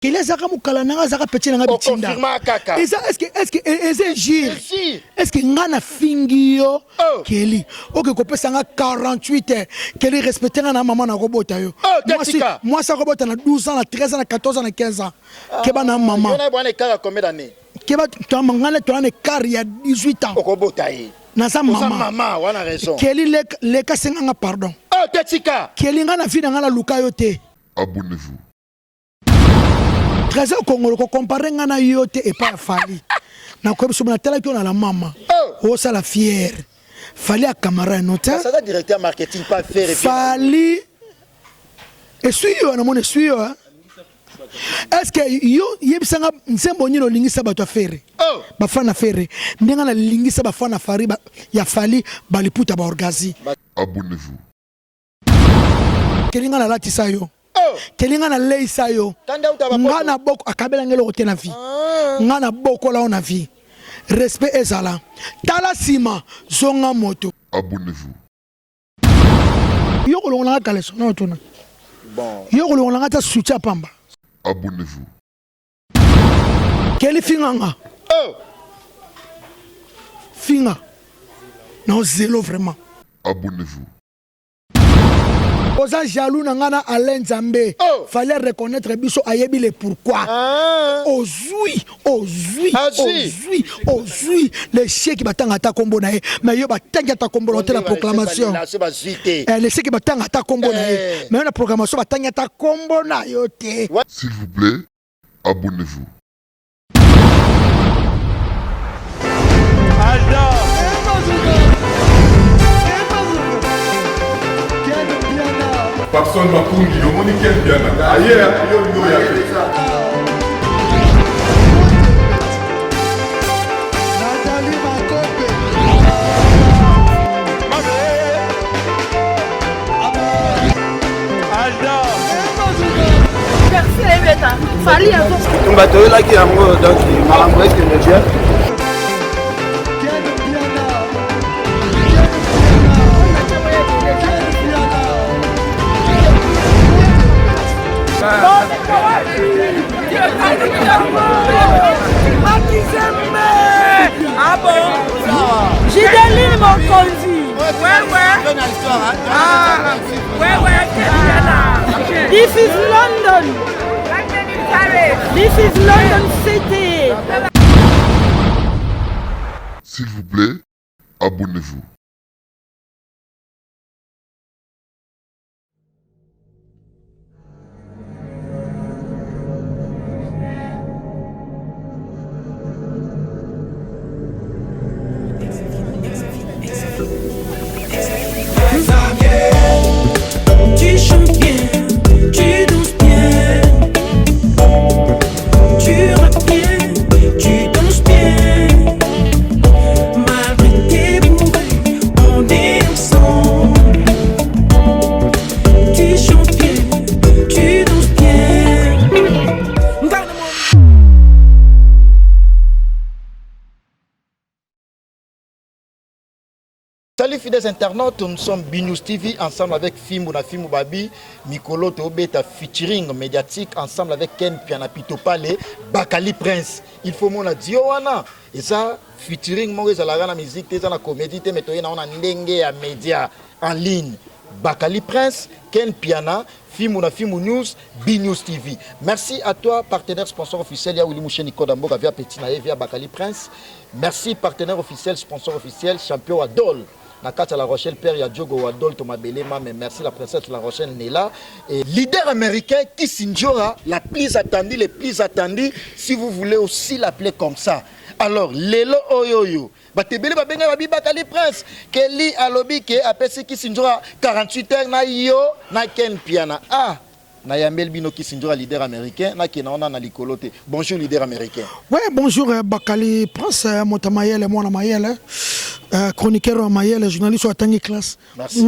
Keli azaka mukala nanga azaka petit nanga bitinda. Est-ce que gire? Est-ce que ngana fingio Keli? OK kopesa nga 48 Keli respecter na maman na robota yo. Moi ça robota na 12 ans, na 13 ans, na 14 ans, na 15 ans. Keba na maman. Yona bwana kaka combien d'années? Keba to mangana to na car il y a 18 ans. Robota yi. Na sa maman. Maman wana raison. Keli le ka senga pardon. Oh Tetika. Keli ngana fi na ngala luka yo te. Abonnez-vous. Trésor Congolais ko comparer ngana yote et pas Fali. Na ko biso na tala ki on a la maman. Oh ça la fière. Fali a camarade nota. Ça da directeur marketing pas faire. Fali. Et suyo na mone suyo. Est-ce que yo yebisanga nsembo nyino lingisa bato afere? Ba fana fere. Ndenga na lingisa ba fana fari ba ya Fali baliputa ba orgazi. Abonnez-vous. Kelinga na lati sayo. Kelinga na lei sayo. Ngana boko akabela ngelo kote na vie. Ngana boko la ona vie. Respect ezala. Tala sima zonga moto. Abonnez-vous. Yo kolonga na kaleso na otuna. Bon. Yo kolonga na ta sucha pamba. Abonnez-vous. Keli finganga. Finga. Non zéro vraiment. Abonnez-vous. Oza jaloux nangana Alain Nzambe. Fallait reconnaître biso ayebi le pourquoi. Ozui. Le chèque qui batanga ta combo na e. Mais yo batanga ta combo dans la proclamation. Le chèque qui batanga ta combo na e. Mais la proclamation batanga ta combo na yo te. S'il vous plaît, abonnez-vous. Personne m'a conduit, le monde est bien. Ailleurs, il y a Fali a un bateau là qui est amoureux, donc il m'a envoyé que le Dieu. Ah bon? J'ai donné mon conduit. Ouais. Ah, ouais. This is London. This is London City. S'il vous plaît, abonnez-vous. Tu chantes bien, tu danses bien, tu rappes bien, tu danses bien. Malgré tes bourrées, on est ensemble. Tu chantes bien, tu danses bien. Salut fidèles internautes, nous sommes Binous TV ensemble avec Fimou Babi, Mikolo Tobeta featuring médiatique ensemble avec Ken Pianapito Pale, Bakali Prince. Il faut mon Diowana et ça featuring moi la musique, t'es la comédie, t'es méthode on a ndenge à média en ligne. Bakali Prince, Ken Piana, Fimou News, Binous TV. Merci à toi partenaire sponsor officiel ya Willy Mouché Nico Damboga via Petit Naé via Bakali Prince. Merci partenaire officiel sponsor officiel champion Adol. Nakata La Rochelle, père Yadjogo Wadol, Thomas Belema, mais merci la princesse La Rochelle Nela. Et leader américain Kissinjora, la plus attendue, si vous voulez aussi l'appeler comme ça. Alors, Lelo Oyoyo, Batebele Babenga Babi Bakali Prince, Kelly Alobi, qui a appelé Kissinjora, 48 heures, na yo, na Ken Piana. Ah! Nayambel Bino Kissinjora, leader américain, na Kenana na Likolote. Bonjour, leader américain. Ouais, bonjour, Bakali Prince, Motamayel, Mona Mayel, chroniqueur Mayel, journaliste à Tangi Classe. Merci.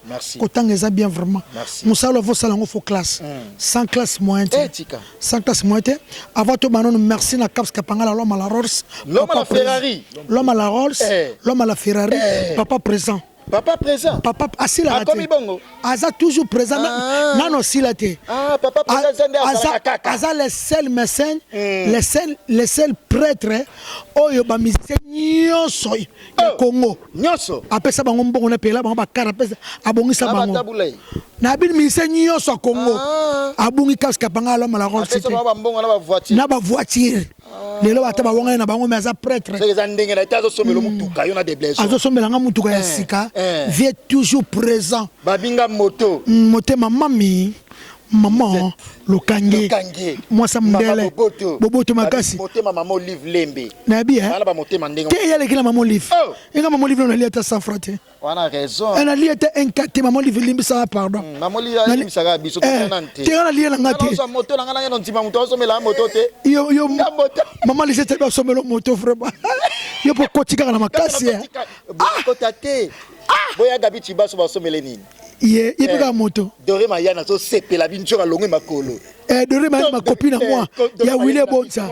Merci. Kotanga bien vraiment. Merci. Moussalo faut salango faut classe. Sans classe moyenne. Sans classe moyenne. Avant tout, maintenant, merci na Caps Kapanga, l'homme à la Rolls. L'homme à la Ferrari. L'homme à la Rolls, l'homme à la Ferrari, papa présent. Papa présent. Papa asila A commis bongo. Aza toujours présent. Nano silate. Ah, papa présent. Aza les seuls médecins, les seuls prêtres. Oyo ba musicien nyonso ya Congo. Nyonso. Apesa bango mbongo na pela bango bakara pesa abongisa bango. Na bin musicien nyonso ya Congo. Abongi kaska pangalo mala ron cité. Apesa ba mbongo na ba voiture. Na ba voiture. Lelo bata ba wonga na bango mais aza prêtre. C'est les ndenge na tazo somelo mutuka yona des blessures. Azo somela nga mutuka ya sika. Vie toujours présent. Babinga moto. Motema mami. Maman Lokange. Moi ça m'dele. Boboto makasi. Motema maman livre lembe. Na bien. Bala ba motema ndenge. Te yale kila maman livre. Inga maman livre na lieta sans frater. On a raison. Elle a lieta enkate maman livre limbi ça pardon. Maman livre limbi ça ga biso tenante. Te na liela ngate. Na moto na ngana ndima muto somela moto te. Yo maman lisete ba somelo moto vraiment. Yo po kotika na makasi. Kotate. Boya gabi chibaso ba somele nini. Ye pika moto. Dore Mayana so sepe la bincho ka longue makolo. Dore ma copine moi. Ya Willy Bonza.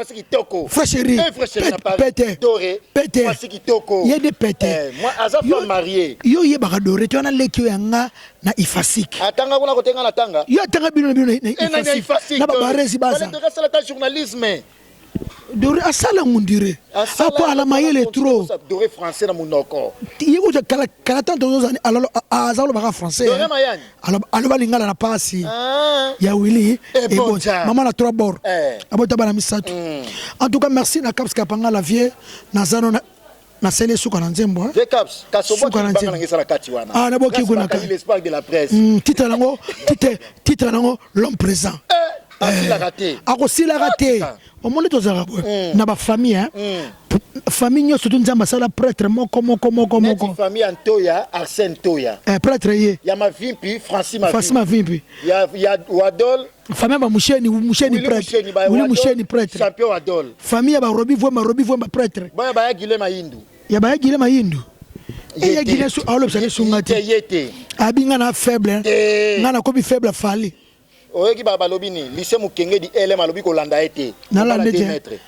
Fraîcherie. Pété. Dore. Pété. Moi c'est kitoko. Ye de pété. Moi aza femme mariée. Yo ye baka dore tu ana lekio yanga na ifasik. Atanga kuna kotenga na tanga. Yo atanga bino na ifasik. Na ba barezi baza. Dore sala ta journalisme. Dore asala ngundire. Apo ala mayele trop. Dore français na munoko. Yego je kala tanto zozani alalo azalo baka français. Dore Mayani. Alors balingala na pasi. Ya Willy et bon. Maman a trois bords. Abota bana misatu. En tout cas merci na Caps Kapanga la vie na zano na sele suka na nzembo. De Caps kasobo ki banga na ngesala kati wana. Ah na boki kuna ka. L'espoir de la presse. Titre nango l'homme présent. Akosila raté. Au monde tozara na ba famille hein. Famille nyo surtout nzamba sala prêtre moko. Famille Antoya Arsène Toya. Prêtre ye. Ya ma vimpi Francis Mavimpi. Ya Wadol. Famille ba musheni prêtre. Wili musheni prêtre. Champion Wadol. Famille ba robi voima prêtre. Ba ya Guilema Hindu. Ya ba ya Guilema Hindu. Et ya Guilema su alo psane sungati. Yete. Abinga na faible. Ngana ko bi faible fali. Oyeki baba lobini lycée Mukenge di LM alobi ko landa été. Na landa été.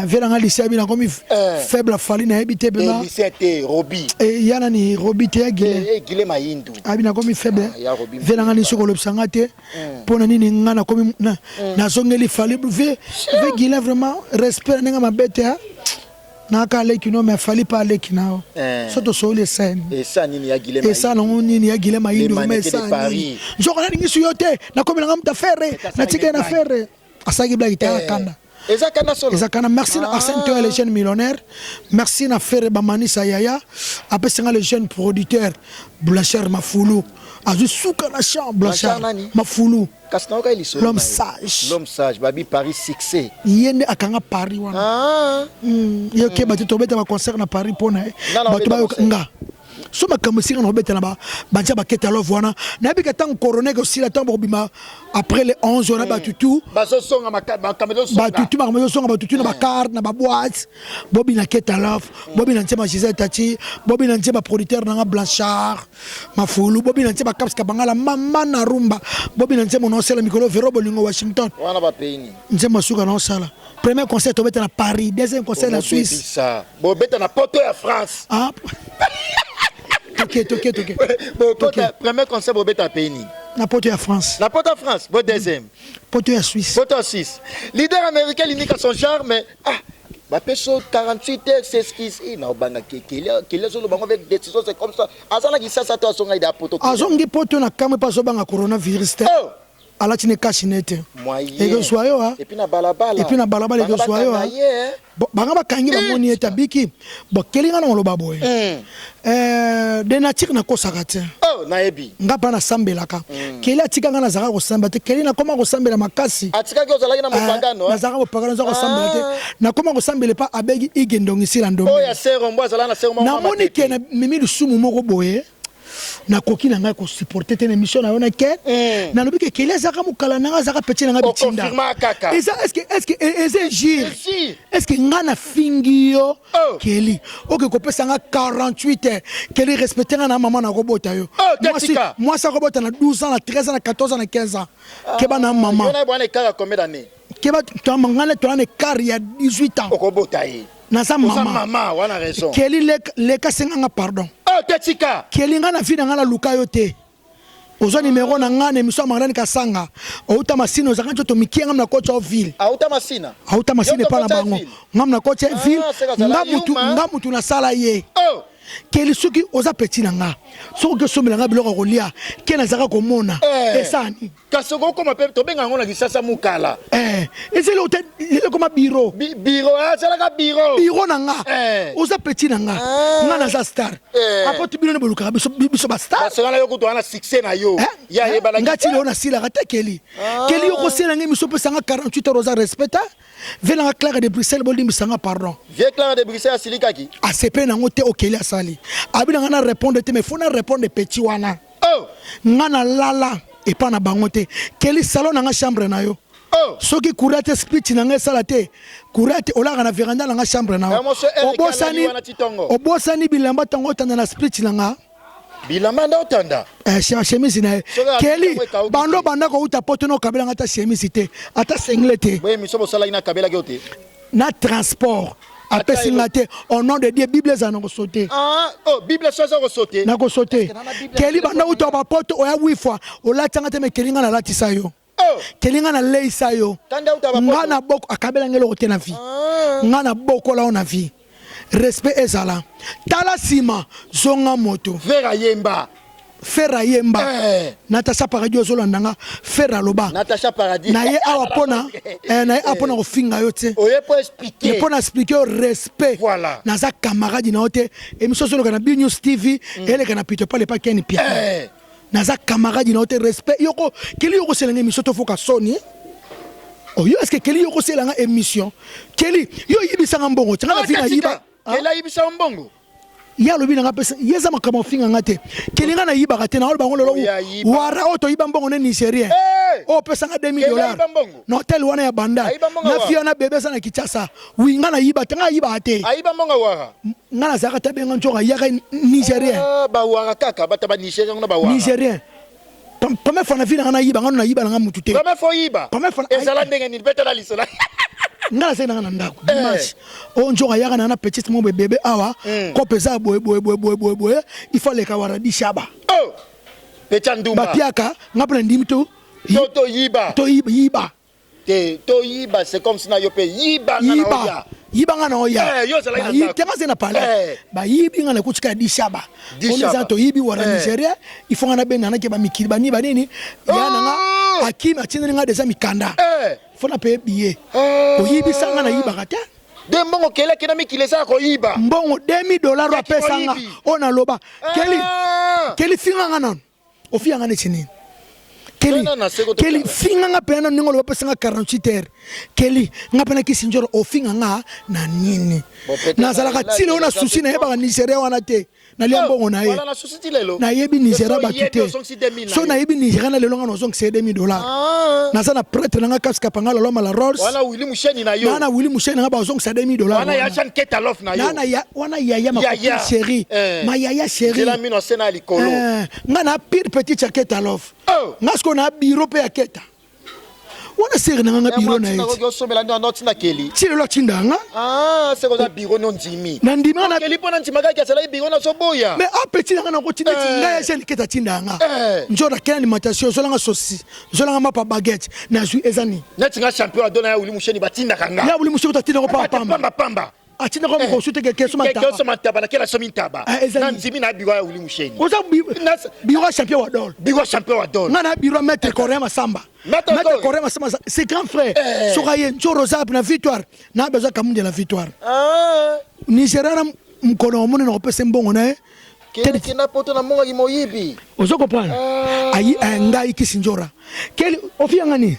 Vela nga lycée bina comme faible fali na habité bema. Lycée té Robi. Et yana ni Robi té Gile Mayindu. Abina comme faible. Vela nga ni soko lobsanga té. Pona nini ngana comme na zongeli fali ve Gile vraiment respect nga mabete ha. Na ka leki no me fali pa leki nao. Soto so le scène. Et ça nini ya Gile Mayindu. Et ça non nini ya Gile Mayindu mais ça. Njoko na ngi suyote na comme nga mta ferre na tika na ferre. Asagi blague té kanda. Ezakana merci na Arsène Toya les jeunes millionnaires. Merci na Ferre Bamani Sayaya. Après c'est les jeunes producteurs Blanchard Mafoulou. Azu souka na chambre Blanchard Mafoulou. L'homme sage Babi Paris succès. Yende akanga Paris wana. Yoke batu tobeta ba concert na Paris pona. Batu ba nga. Soma kamusika na beta na ba banja ba keta love wana. Na bi ketan coroner aussi la temps bima après les 11 on a battu tout. Baso songa ma caméra songa. Battu tout ma songa battu tout na ba carte na ba boîte. Bobi na keta love, Bobi na ntima Gisèle Tati, Bobi na ntima producteur na Blanchard, Mafoulou, Bobi na ntima Caps Kapanga la mama na rumba. Bobi na ntima non sala micro Vero Bolingo Washington. Wana ba pays ni. Ntima suka na sala. Premier concert au beta na Paris, deuxième concert na Suisse. Ça. Bo beta na Porto à France. Ah. Ok. Premier concert au beta pays ni. Na Porto à France. La Porto à France, bon deuxième. Porto à Suisse. Porto à Suisse. Leader américain unique à son genre mais Bapeso 48 heures c'est ce qui non banga qu'il est sur le banc avec décision c'est comme ça. Azala qui ça toi son ida poto. Azongi poto na kame pas so banga coronavirus. Ala tine kashinete. Moyen. Ego soyo ha. Et puis na balabala ego soyo ha. Banga ba kangi ba moni etabiki. Bo kelinga na loba boy. De nature na kosaka te. Oh na ebi. Ngapa na sambelaka. Keli atika nga na zaka ko samba te. Keli na koma ko sambela makasi. Atika ko zalaki na mopagano. Na zaka ko pagano zaka ko sambela te. Na koma ko sambele pa abegi igendongi sila ndombe. Oh ya sero mbo zala na sero mbo. Na moni ke na mimi lusumu moko boye. Na koki na ngai ko supporter ten émission na yona ke na lobi ke kele zaka mukala na zaka petit na ngai bitinda et ça est-ce que est-ce que ngana fingio keli oke ko pesa nga 48 heures keli respecter na maman na robota yo moi ça robota na 12 ans na 13 ans na 14 ans na 15 ans ke ba na maman yona bwana kaka combien d'années ke ba to mangana to na car ya 18 ans okobota yi na sa maman wana raison keli le ka senga pardon Oh, tetika. Keli nga na fina nga na luka yo te. Ozo numéro na nga na émission Marlène Kasanga. Outa masina ozanga njoto mikie ngam na kocha ville. Auta masina. Auta masina pa na bango. Ngam na kocha ville. Ngamutu na sala ye. Oh. Keli suki oza petit na nga. Soko ke somela nga biloko kolia. Ke na zaka komona. Esani. Kasoko koma pe to benga ngona kisasa mukala. Ese le hotel le koma bureau. Bureau sala ka bureau. Bureau na nga. Oza petit na nga. Nga na za star. Apote bino ne boluka biso ba star. Basala yo kuto ana succès na yo. Ya yeba la. Ngati le ona sila kata Keli. Keli yo ko sela ngi miso pesa nga 48 heures oza respecta. Vela nga Claire de Bruxelles boli misanga pardon. Vie Claire de Bruxelles silikaki. ACP na ngote okeli asali. Abi na nga répondre te mais faut na répondre petit wana. Oh. Nga na lala et pas na bangote. Keli salon na nga chambre na yo. Oh. Soki kurate speech na nga sala te. Kurate olaka na veranda na nga chambre na yo. Obosani bilamba tango tanda na speech na nga. Bilamba ndo tanda. Chemise na Keli banda ko uta poto no kabela ngata chemise te. Ata singlete. Oui, misobo sala ina kabela gote. Na transport. Après singate au nom de Dieu Bible za nako sauter. Ah, oh, Bible ça ko sauter. Nako sauter. Keli banda uta ba poto oya wifwa olatanga te me kelinga na latisa yo. Oh, kelinga na leisa yo. Tanda uta ba poto. Ngana boko akabela ngelo kote na vie. Ngana boko la na vie. Respect ezala. Tala sima zonga moto. Vera yemba. Fera yemba. Natasha Paradis ozolanda Fera loba. Natasha Paradis. Na ye awa pona na ye apona ko finga yo te. Oye pour expliquer. Pour expliquer respect. Voilà. Naza camarade na ote émission solo kana B News TV ele kana pito pas le pas Ken Pierre. Naza camarade na ote respect yoko keli yoko selanga émission to foka soni. Oh yo est-ce que keli yoko selanga émission. Keli yo yibisa ngambongo tanga fina yiba. Kela yibisa mbongo. Ya lobi na pesa yeza makamo finga ngate kelinga na yiba kate na olo bango lolo wara oto yiba mbongo ne Nigeria o pesa nga $2,000 na hotel wana ya banda na fia na bebe sana kichasa winga na yiba tanga yiba ate ayiba mbongo wara ngana zaka tabenga nchoka yaka Nigeria ba wara kaka bata ba Nigeria na ba wara Nigeria première fois na vina na yiba ngana yiba na mutu te première fois yiba ezala ndenge ni beta la lisola ngala sena na ndako dimanche o njoka yaka na petite mo bébé awa ko pesa boy il faut les kawara di shaba oh pecha ndumba batiaka ngapela ndimi to yiba to yiba c'est comme si na yo pe yiba ngana oya tenga sena pala ba yibi ngana kuchika di shaba on za to yibi wara Nigeria il faut ngana bena na ke ba mikili ba ni ba nini yana nga akima chineni nga deja mikanda fona paye billet oyibi sanga na yiba kata de mbongo kele kena mikile sa ko yiba mbongo $2,000 apesa nga ona loba keli finga nga non ofia nga ne chini keli finga nga pena ningo loba pesa nga 48 heures keli nga pena kisinjoro ofinga nga na nini nazala ka tile ona susi na yeba Nigeria wana te na liambongo na ye na yebi Nigeria batute so na yebi Nigeria na lelo nga nozong $2,000 na sana prêtre nga kaska panga lolo mala Rolls wana Willy Musheni na yo na Willy Musheni nga bazong $2,000 wana ya Jean Ketalof na yo wana yaya ma chérie ma yaya chérie la mino sena likolo nga na pire petit Ketalof nga sko na bureau pe ya Keta wana seri na nga bureau na ye chile lo chindanga c'est comme ça bureau non ndimi na ndimi na keli pona ntima ka sala bureau na soboya mais apeti na nga na ko tinda nga ya jeune Keta chindanga njora kena alimentation zolanga saucisse zolanga mapa baguette na jus ezani netinga champion adona ya Willy Musheni batinda kanga ya Willy Musheni tatinda ko pamba atina ko ko sute ke keso mataba na kela somi ntaba na nzimi na biwa ya Willy Musheni oza biwa champion wa dol ngana biwa maître Corema Samba maître Corema Samba c'est grand frère sokaye njoro zap na victoire na bezo kamunde la victoire Nigeria mkono omone na kopesa mbongo na kele na poto na monga moyibi ozo comprendre ayi ngai kisinjora keli ofia ngani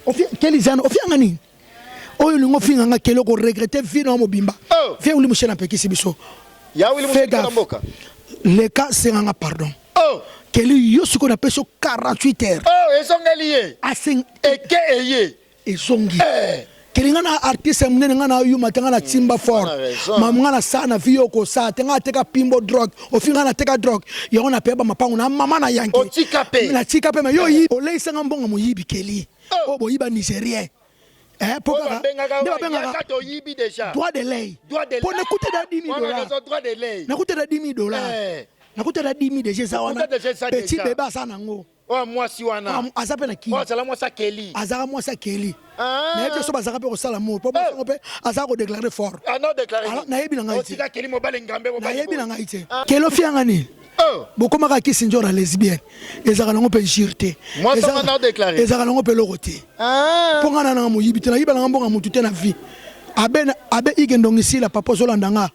ofia keli zana ofia ngani oyo lingo finga nga kelo ko regretter vino mo bimba fe Willy Musheni na pekisi biso ya Willy Musheni na mboka le cas c'est nga pardon keli yo siko na peso 48 heures ezongeli ye asing eke eye ezongi keli nga na artiste munene nga na yuma tanga na timba fort mam nga na sana vio ko sa tanga teka pimbo drug ofinga na teka drug yo na peba mapangu na mama na yanke o tikape me yo yi oleisa nga mbongo mo yibi keli o bo yiba Nigerien Pour déjà. Droit de lait. Pour n'écouter dans 10 000 dollars. Droit de lait. N'écouter dans 10 000 dollars. N'écouter dans 10 000 déjà ça wana. Petit bébé ça nango. Oh moi si wana. Azape na ki. Oh ça la moi ça Kelly. Azara moi ça Kelly. Mais que so bazaka pe ko sala mo. Pour ça on peut azara ko déclarer fort. Ah non déclarer. Na yebi na ngai. O tika Kelly mobile ngambe mobile. Na yebi na ngai te. Kelo fianga ni. Beaucoup de qui sont lesbiennes. Ils ont pas jirté. Moi, ça m'a déclaré. Ils ont pas l'oroté. Pour nga na mo yibita na yibala ngambonga mutu na vie. Abe igendong ici la papa zolandanga.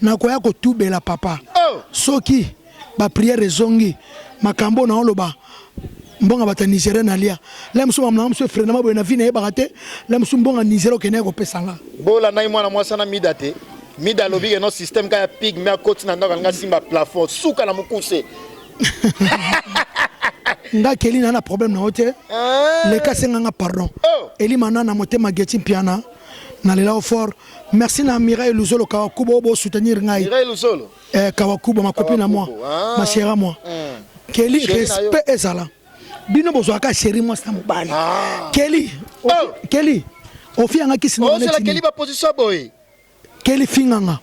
Na koya ko tubela papa. Soki ba prière zongi makambo na oloba. Mbonga bata Nigeria na lia. La msuma mna mswe frère na na vie na yebakate. La msuma Nigeria kene ko pesanga. Bola na imwana mwasa na midate. Mida lobby et notre système quand pig mais à côté na ndanga simba plafond souka na mukuse nga Kelly na problème na hote le cas nga pardon eli mana na motema geti piana na lela au fort merci na Mireille Luzolo Kawakubo bo soutenir ngai Mireille Luzolo Kawakubo ma copine à moi ma chère à moi Kelly respect ezala bino bozo aka chérie moi ça mobali Kelly Kelly ofi nga kisino c'est la Kelly ba position boy Kelly finganga.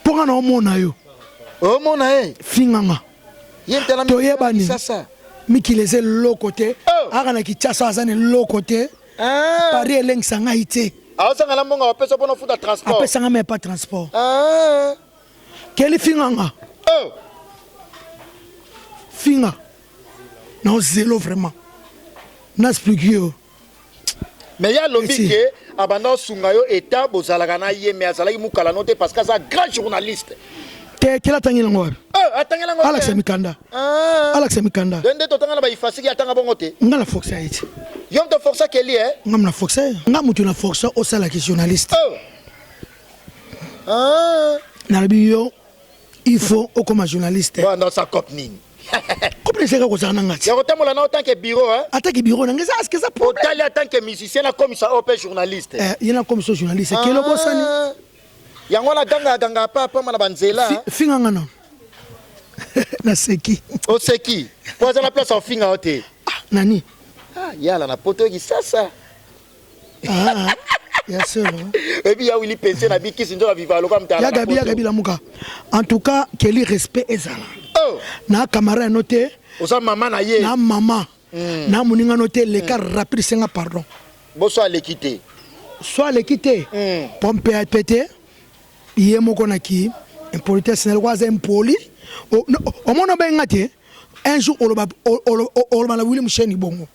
Pour un homme na yo. Oh mon aïe. Finganga. Yentela mi ça. Mi qui les l'autre côté. Arana ki tchaso azane l'autre côté. Paris eleng sanga ité. Ah ça ngala monga pesa pour futa transport. Après ça mais pas transport. Kelly finganga. Finga. Non zéro vraiment. N'explique yo. Mais il y a l'objet que abandon sungayo état bozalaka na yeme azalaki mukala noté parce que ça grand journaliste. Quel atangela ngwa? Atangela ngwa. Alex Mikanda. Alex Mikanda. Dende to tangala ba ifasiki atanga bongote. Ngala foxa iti. Yom to foxa keli Ngam na foxa. Ngam mutu na foxa o sala ki journaliste. Na biyo il faut o comme journaliste. Bon dans sa copine. Comment c'est que ça n'engage? Il y a autant en tant que bureau, hein? En tant que bureau, n'engage est-ce que ça peut? Autant en tant que musicien, comme ça, on peut journaliste. Il y en a comme ça journaliste. Quel est le bossani? Il y a un ganga papa manabanzela. Finganga non. Na seki. O seki. Quoi ça la place en finga ote? Nani? Ah, il y a la poto qui ça. Ah. Bien sûr. Et puis il y a Willy Pensé na biki sindo la viva lokam ta. Ya gabi la muka. En tout cas, quel respect ezala. Na camarade noté. Osa maman na ye. Na maman. Na muninga noté le cas rapide senga pardon. Bonsoir les quitter. Soit les quitter. Pompe à péter. Yé moko na ki. Impolitesse na lwa impoli. O mona bengate. Un jour on la William Cheni bongo.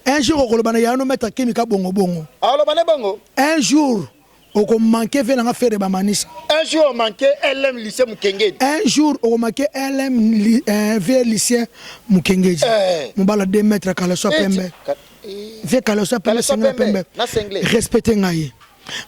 Un jour on va yano mettre kimika bongo bongo. Bongo. Un jour on manquait venir faire ba manisa. Un jour on manquait LM lycée Mukengedi. Un jour on manquait LM vers lycée Mukengedi. Mon bala 2 mètres kala so pembe. Ve kala so pembe. Respecter ngai.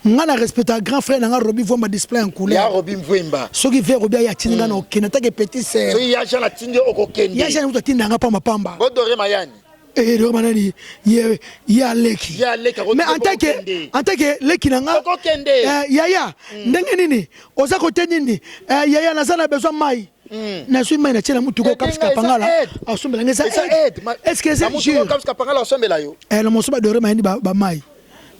Ngana respecta grand frère nga Robi Vomba display en couleur. Ya Robi Mvemba. Soki ve Robi ya tinga na okena take petit sœur. So ya jana tinde okokende. Ya jana utinda nga pamba pamba. Bodore mayani. Do manani ya leki. Ya leki. Mais en tant que leki nga okokende. Ya ndenge nini? Oza ko tenini? Ya nazana besoin mai. Na suis mai na tena mutu ko kapska pangala. Asombela ngeza. Est-ce que c'est mutu ko kapska pangala asombela yo? Le mosoba dore mayani ba mai.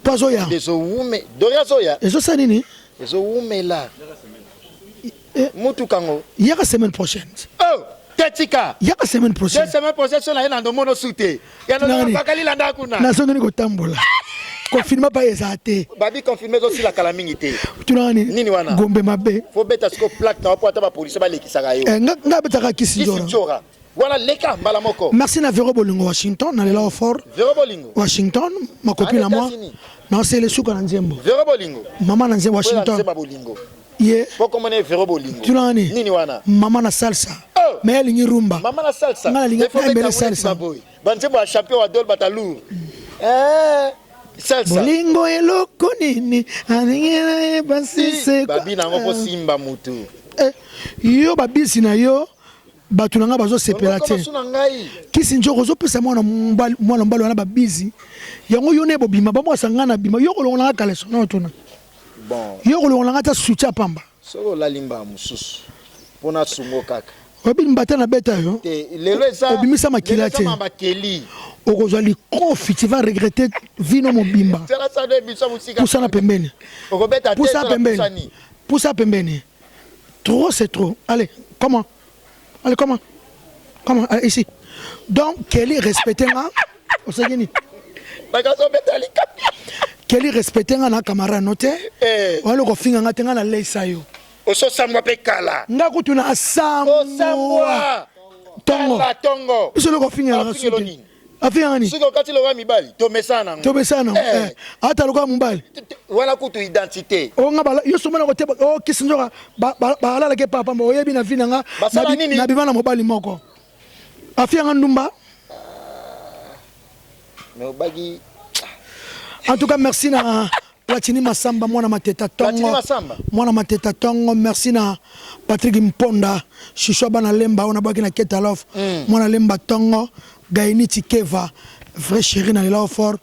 Pazoya. Dezo wume. Doria zoya. Ezo sanini? Ezo wume la. Mutu kango. Yaka semaine prochaine. Oh, tetika. Yaka semaine prochaine. Cette semaine prochaine na ina ndo mono sute. Ya no bakali landa kuna. Na songi ko tambola. Confirme pas ezate. Babi confirmer zo sila kala mingi te. Tunani. Nini wana? Gombe mabe. Faut beta sko plaque na po ata ba police ba lekisaka yo. Nga beta ka kisijora. Voilà leka mbala moko. Merci na Vero Bolingo Washington, na lela fort. Vero Bolingo. Washington, ma copine à moi. Non, c'est le souka na Nzembo. Vero Bolingo. Maman na Nzembo Washington. Nzembo Bolingo. Yeah. Poko mone Vero Bolingo. Tunani. Nini wana? Maman na salsa. Mais elle ni rumba. Maman na salsa. Ngala linga salsa. Banzembo a champion wa dol batalu. Salsa. Bolingo eloko nini? Aningela basise. Babi na ngoko simba mutu. Yo babisi na yo. Batu nanga bazo sepelate. Kisi njoko zo pesa mwana mbalo wana babizi. Yango yo ne bobima ba mwasa ngana bima yo kolonga nga kaleso na otuna. Bon. Yo kolonga nga ta sucha pamba. Soko la limba mususu. Pona sungo kaka. Obi mbata na beta yo. Lelo eza. Obimisa makila te. Okozwa likofi, tu vas regretter vino mobimba. Poussa na pembeni. Poussa pembeni. Poussa pembeni. Trop c'est trop. Allez, comment? Allez, comment? Comment? Allez, ici. Donc, Kelly respecte nga. Osageni. Kelly respecte nga na camarade noté. Walo ko finga nga tenga na leisa yo. Oso samwa pe kala. Nga kutu na samwa. Tongo. Iso lo ko finga nga sudi. Afia ngani? Siko kati lo wa mibali. Tomesana. Tomesana. Ata lo ko mubali. Wana kutu identité. O nga bala yo somana ko te o kisinjoka ba la ke papa mo yebi na vina nga na bibana mobali moko. Afia nga ndumba. Mais bagi. En tout cas, merci na Platini Masamba, moi na mateta tongo. Platini Masamba. Moi na mateta tongo, merci na Patrick Mponda, Shishoba na Lemba, on a baki na Ketalof. Moi na Lemba tongo, Gaini Tikeva, vrai chéri na Lila fort,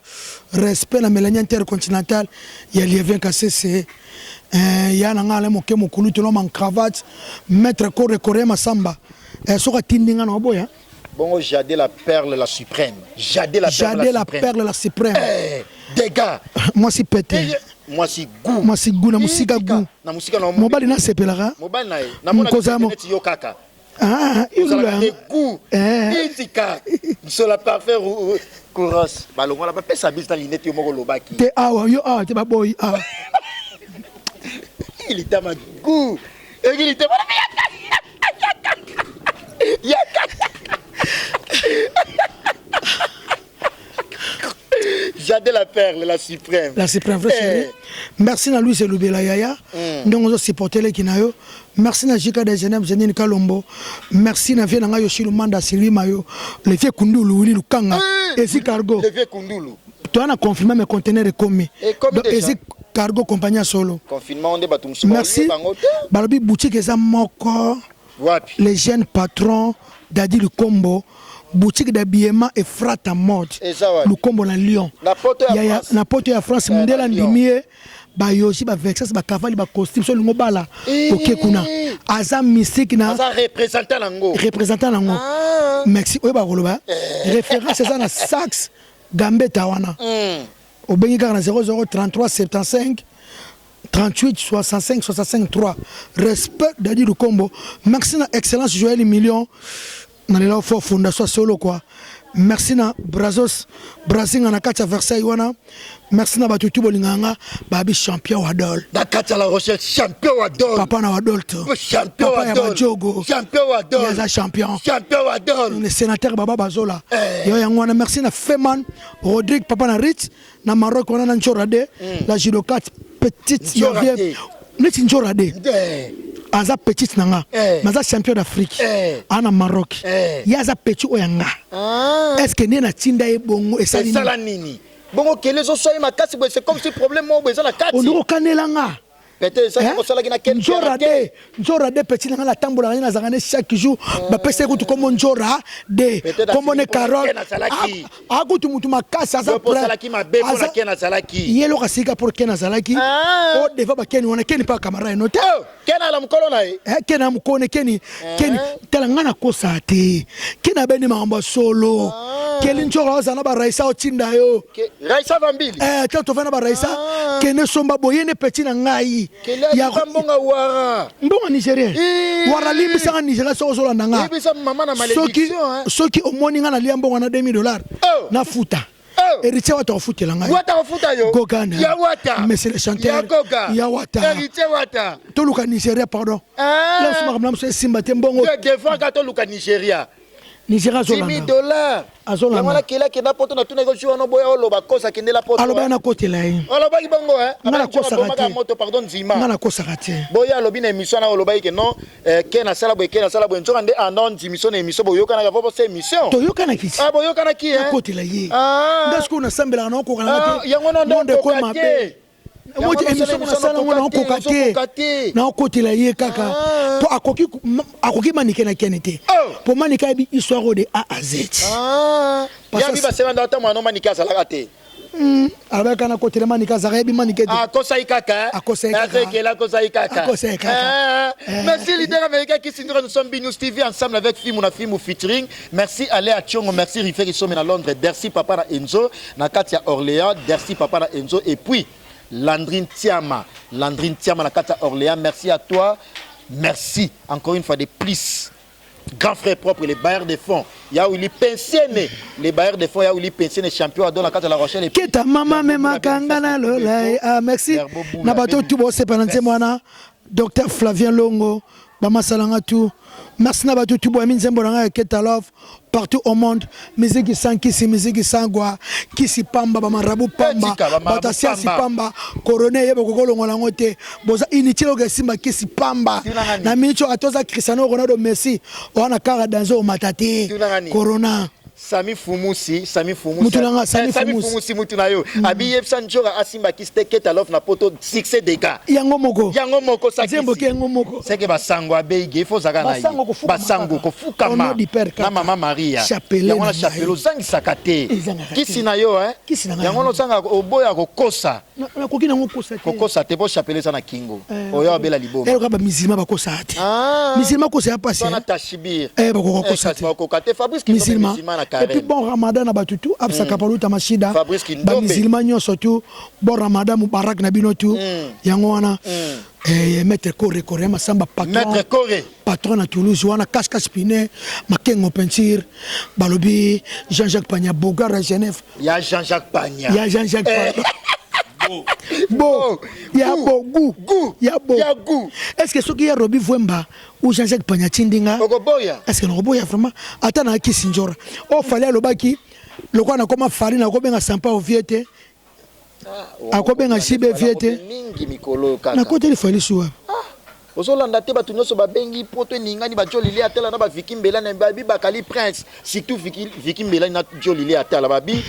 respect na Mélanie intercontinental, ya Lievin KCC. Ya na ngale moke mokulu to en cravate, maître Coré Masamba. Soka tindinga na boya. Bongo Jadé la perle la suprême. Jadé la perle la suprême. Des gars. Moi si pété. Moi si goût. Moi si goût na musika goût. Na musika na mobali na sepelara. Mobali na. Na mona ko yo kaka. Il a des goûts. Itika. Sur la parfait couros. Balongo la pas sa bise dans linette yo moko lobaki. Te awa yo te ba boy. Il était ma goût. Et il était Jadé la perle, la suprême. La suprême, vrai chéri. Merci à Louis Elubela Yaya. Donc on a supporté les Kinayo. Merci à Jika de Genève, Jenine Kalombo. Merci à Vienna Yoshiro Manda Siri Mayo. Le vieux Kundulu, Willy Lukanga. Ezi Cargo. Le vieux Kundulu. Tu as confirmé mes conteneurs et commis. Donc Ezi Cargo compagnie solo. Confinement, on débat tout. Merci. Balobi boutique Eza Moko. Les jeunes patrons d'Adi Lukombo. Boutique d'habillement et frate à mode. Le combo na Lyon. Na poto ya France Mundela Ndimie ba yoshi ba vexas ba kavali ba costume so lungo bala OK kuna. Aza mystique na aza représentant nango. Merci oyo ba koloba. Référence ça na sax Gambetta wana. Obengi ka na 0033 75 38 65 65 3. Respect d'Adi Lukombo. Merci na excellence Joël Million. Nalila fo fondation solo quoi. Merci na Brazos Brazinga na kacha Versailles wana. Merci na batutu bolinganga babi champion wadol. Da kacha la Rochelle champion wadol. Papa na wadol to. Champion wadol. Jogo. Champion wadol. Yaza champion. Champion wadol. Le sénateur Baba Bazola. Yo yangwana merci na Feman Rodrigue papa na Ritz na Maroc wana na Njorade. La judokat petite yovie. Neti Njorade. Aza petite nanga. Maza champion d'Afrique. Ana Maroc. Yaza petit oyanga. Est-ce que nena tinda e bongo et sala nini? Bongo kele zo soyi makasi c'est comme si problème mo bezo na kati. On kanelanga. Peut-être ça ko sala kina ken. Njorade petit nanga la tambola na zangane chaque jour. Ba pese ko tu comme Njora de comme ne Carole. Akutu mutu makasi aza pour salaki ma be pour kena salaki. Yelo kasika pour kena salaki. O deva ba keni wana keni pa kamera enote. Kena la mukolo na e. Kena mukone keni telangana kosa te. Kena beni mamba solo. Keli Njora za na ba Raisa otinda yo. Raisa vambili. Tanto vana ba Raisa kene somba boyene petit na ngai. Ya mbonga wara. Mbonga Nigeria. Wara limbi sanga Nigeria so zo landanga. Limbi sa mama na malédiction. Soki o moni nga na lia mbonga na $2000 na futa. Héritier wata ofutela ngai. Wata ofuta yo. Gogana. Ya wata. Monsieur le chanteur. Ya Goga. Ya wata. Héritier wata. To luka Nigeria pardon. Là suma kamna mso simba te mbongo. De fois ka to luka Nigeria. Nigeria zolanga. $10,000. Azolanga. Yamana kila kena poto na tuna ko jua no boya oloba kosa kende la poto. Aloba na kotela yi. Oloba ki bongo Ngana kosa kate. Moto pardon Zima. Ngana kosa kate. Boya alobi na émission na oloba ki non kena sala boy nzoka nde anon émission na émission boyo kana ka vopo se émission. To yoka na kisi. Boyo kana ki kotela yi. Ndasko na sambela na ko kana te. Yango na ndo ko mabe. Moi émission na sala ngona ko kate. Na kotela yi kaka. Po akoki manike na kenete. Po manika bi histoire de A à Z. Ya bi ba sema ndata mwana manika sala kate. Avec un côté de Manika Zarebi Manike. Ah, Kosaïkaka. Ah, Kosaïkaka. Merci, leader américain qui signe nous sommes Binous TV ensemble avec Fimouna Fimou featuring. Merci, Ale Achongo. Merci, Riffé qui sommes à Londres. Merci, Papa na Enzo. Nakatia Orléans. Merci, Papa na Enzo. Et puis, Landrine Tiama. Landrine Tiama, Nakatia Orléans. Merci à toi. Merci, encore une fois de plus. Grand frère propre, les bailleurs de fonds. Il y a où il pensionné. Les bailleurs de fonds, il y a où il pensionné champion dans la carte de la Rochelle. Keta maman mema kangana lola. Ah merci. Nabato tubo se pananze mwana. Docteur Flavien Longo. Bama salanga tout. Merci Nabato tubo amin zembolanga Keta Love partout au monde. Musique sans kisi, musique sans gwa. Kisi pamba bama rabu pamba. Batasia si pamba. Corona yebo kokolo ngolangote. Boza initilo ke simba kisi pamba. Na minicho atoza Cristiano Ronaldo Messi. Wana kara danzo matate. Corona. Sami Fumusi. Mutulanga Sami Fumusi mutunayo. Abi Yepsan Jora asimba kiste Keta Love na poto succès dega. Yango moko sakisi. Zembo ke yango moko. Seke basango abeige fo zaka na yi. Basango ko fukama. Na mama Maria. Yango na chapelo zangi sakate. Kisi na yo Yango no zanga oboya ko kosa. Na koki nango kosa te. Ko kosa te bo chapelo sana kingo. Oyo abela liboma. Ero ka ba musulman ba kosa te. Musulman kosa ya passé. Sana tashibir. Ba ko kosa te. Ko kate Fabrice qui musulman. Et puis bon Ramadan na batutu absa kapalu tamashida. Fabrice qui ba musulman nyo surtout bon Ramadan mubarak na binotu. Yango wana Maître Coré Masamba patron. Maître Coré. Patron à Toulouse, wana Cascas Pinet, Makengo Peinture, Balobi, Jean-Jacques Pagna, Bogar à Genève. Il y a Jean-Jacques Pagna. Bon, il y a goût. Est-ce que ce qui est Roby Vwemba ou Jean-Jacques Pagna Tindinga? Est-ce que Roboya vraiment attends à qui Sinjora? Oh fallait le baki, le quoi na comment farine na kobenga sampa au viete. A kobenga sibe viete. Na côté il fallait souwa. Ozolanda te batu nyonso babengi poto ningani ba jolili atela na ba vikimbela na babi bakali prince surtout vikimbela na jolili atela babi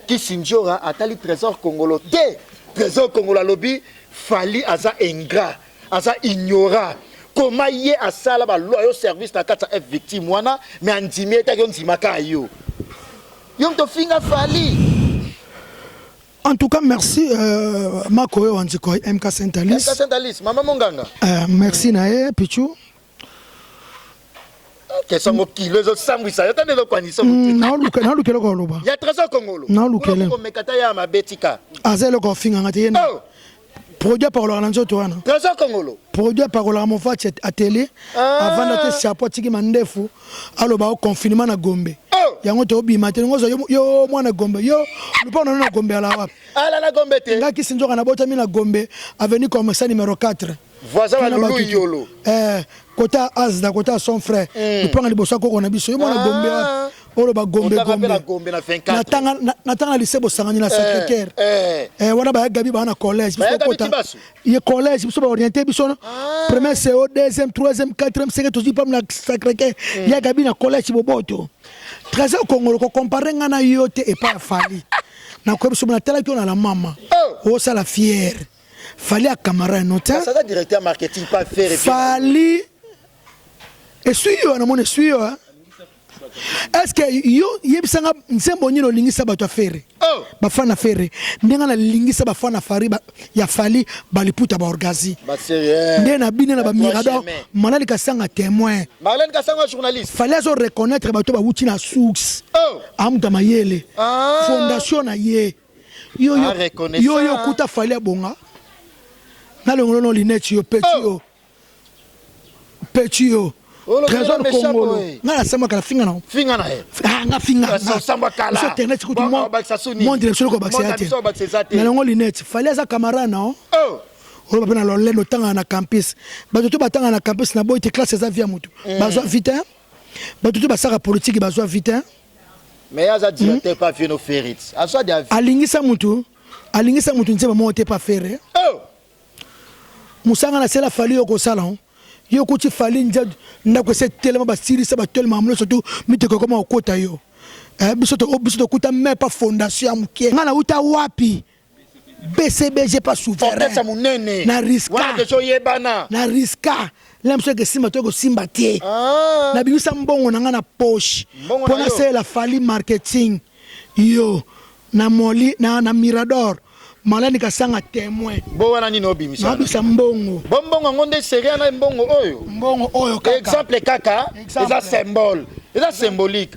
Kisinjora atali trésor congolo te trésor congolo lobby fali aza ingrat aza ignorant comment yé asala ba loyal service na kata f victime wana mais andimi eta yo ndimaka yo to finga fali. En tout cas, merci Makoyo Wanziko MK Saint-Alice. MK Saint-Alice, Maman Monganga. Merci Nae Pichu. Quels sont vos kilos de sambouissa? Attendez le condition. Non, le Koloba. Il y a 13 Congolo. Non, le Kele. Ma betika. Azel Kofing en Athéna. Produit par l'Orlando Toana. 13 Congolo. Produit par l'Amova à télé. Avant d'être chapeau Tiki Mandefu. Alors, au confinement à Gombe. Yango to bi matin yo mwana Gombe yo lupa na Gombe ala wapi ala na Gombe te ngaki sinjoka na bota mina Gombe avenue commerçant numéro 4 voisin wa Lulu Yolo kota Azda kota son frère lupa ngali bosa ko na biso yo mwana Gombe olo ba Gombe na 24 natanga lycée bosangani na Sacré-Cœur wana ba gabi ba na collège biso kota ye collège biso ba orienté biso premier CO deuxième troisième quatrième cinquième tout pas na Sacré-Cœur ya gabi na collège boboto Trésor Congolo ko comparer ngana yote et pas fali na ko biso na tala ki on a la mama o ça la fière fali a camarade nota ça directeur marketing pas faire fali et suyo na mone suyo est-ce que yo yebisanga nsembo nyino lingisa bato afere bafana fere ndenga na lingisa bafana fari ya fali baliputa ba orgazi ndena bine na ba mirador Malali Kasanga témoin Malali Kasanga journaliste fallait so reconnaître bato ba wuti na source amuta mayele fondation na ye yo kuta fali bonga na le ngolo lineti yo petit yo Trésor Congolo. Ngala samba kala finga na. Finga na he. Nga finga. Samba kala. So internet ko tout monde direction ko baxate. Na ngo linette. Fallait za camarade na. On va na lolendo tanga na campus. Ba tout batanga na campus na boy te classe za via mutu. Bazwa vite. Ba tout basaka politique bazwa vite. Mais ya za directeur pas vino ferrit. Azwa dia. Alingisa mutu nzeba mo te pas faire. Musanga na sela fali yo ko salon. Yo kuti fali ndako se tellement basili sa tellement amlo surtout miteko koma okota yo biso to kuta même pas fondation mukie ngana uta wapi BCBG pas souverain na riska l'impression que simba to ko simba tie na bimisa mbongo na ngana poche pona c'est la fali marketing yo na Moli na Mirador malani kasanga témoin bo wana ni no bimisa na bisa mbongo bombongo ngonde seria na mbongo oyo kaka exemple kaka eza symbole eza symbolique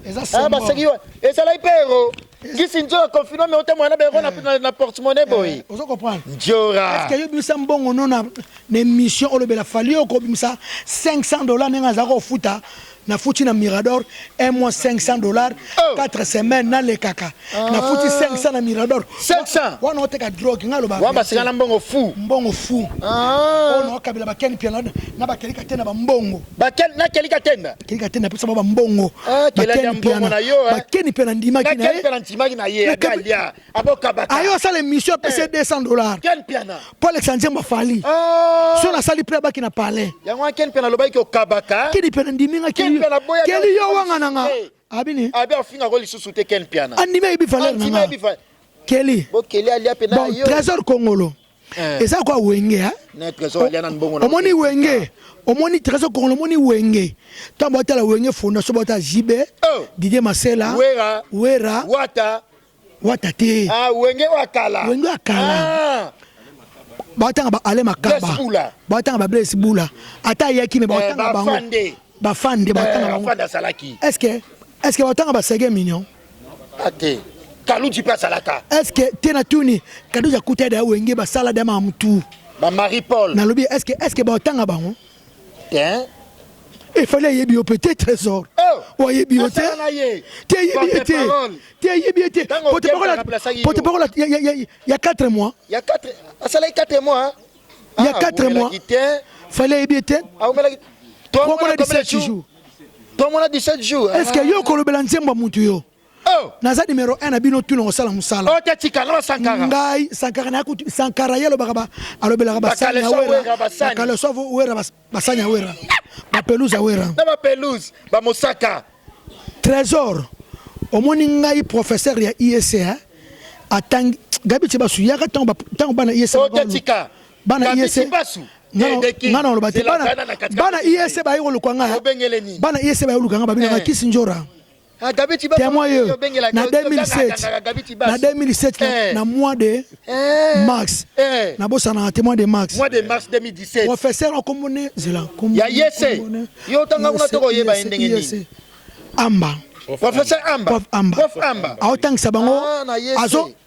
ba segi eza la ipero kisi njo confinement mais otemwa na bero na porte-monnaie boy ozo comprendre njora est-ce que yo bisa mbongo non na émission olobela fali ko bimisa $500 nenga za ko futa na futi na Mirador un mois $500 4 semaines na le kaka na futi 500 na Mirador 500 wana oteka drogue ngalo ba wamba singana mbongo fu ono kabila bakeni pia na bakelika tena ba mbongo bakeni na kelika tena pesa ba mbongo bakeni pia na yo bakeni pia na ndimaki na bakeni pia na ndimaki na ye galia aboka bata ayo sala émission pesa $200 ken pia na Paul Alexandre Mafali so na sali près baki na palais yango ken pia na lobaki okabaka keni pia na ndiminga keli yo wanga nanga abini abi afinga ko lisusu te ken piana andime ibi valeur nanga keli bo keli alia pena bon trésor congolo eza kwa wenge ha na trésor alia na mbongo na omoni wenge omoni trésor congolo omoni wenge tambo atala wenge fondation bota jibe Didier Masela wera wata te wenge wakala batanga ba ale makaba batanga ba Blaise Bula ata yaki me batanga bango bafande batanga bango salaki est-ce que batanga ba sege mignon ate kalu tu pas salaka est-ce que tena tuni kadu ya kuta da wenge ba sala da mamtu ba Marie Paul na lobi est-ce que batanga bango hein il fallait yebi peut-être trésor o yebi te yebi porte-parole il y a 4 mois il y a 4 mois il y a 4 mois fallait yebi te 3 mois 17 jours 3 mois 17 jours est-ce que yo kolobela nzemba mutu yo naza numéro 1 na bino tuno osala musala tika na Sankara ngai Sankara na kutu Sankara yelo bakaba alobela ba sanya wera bakale sovo wera basanya wera ba pelusa wera na ba pelusa ba mosaka trésor omoni ngai professeur ya IEC atangi gabi tibasu yaka tango bana IEC tika bana IEC ngana lo bati bana IEC ba yolo kwanga bana IEC ba yolo kwanga babina kisi njora na 2007 na mois de mars na bossa na témoin de mars 2017 professeur okomone zela ya yese yo tanga kuna toko yeba ndenge ni amba professeur amba aotangisa bango